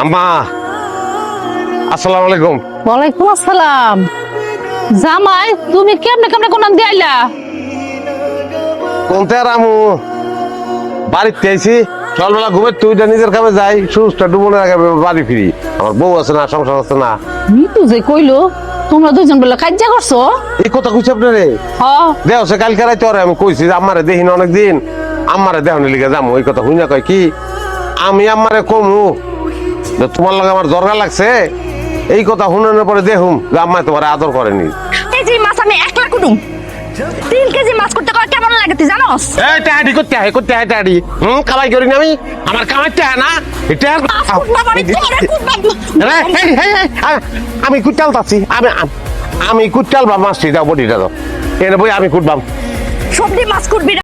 আম্মা আসসালামু আলাইকুম। ওয়ালাইকুম আসসালাম। জামাই তুমি কেমনে কেমনে কোন দিয়ে আইলা? কোনতে আর আমু বাড়িতে আইছি, সকালবেলা ঘুমের তুই নিজের কামে যাই, সুস্থ ডুবনের আগে বাড়ি ফিরি। আমার বউ আছে না, সংসার আছে না। মিতু যে কইলো তোমরা দুজন বলে কাজ্জা করছো। এই কথা কইছি আপনারে? হ দেও সে কালকে রাইতে ওরে আমি কইছি যে আমারে দেখিন অনেকদিন, আমারে দেহনের লিগে যাবো। ওই কথা হইনা কয় কি আমি আমারে কমু যে তোমার লগে আমার দরকার লাগছে, এই কথা শুনানোর পরে দেখুম যে আম্মায় তোমার আদর করেনি। এই যে মাছ আমি 1 লাখ কুটুম 3 কেজি মাছ করতে কয় কেমন লাগে তুই জানোস? এই টাহাডি করতে হয়, করতে হয় টাহাডি। কামাই করি না আমি, আমার কামাইতে হয় না এটা। আমি কুটাল পাচ্ছি, আমি কুটাল বা মাছটি দাও বডিটা দাও, এনে বই আমি কুটবাম। সবজি মাছ কুটবি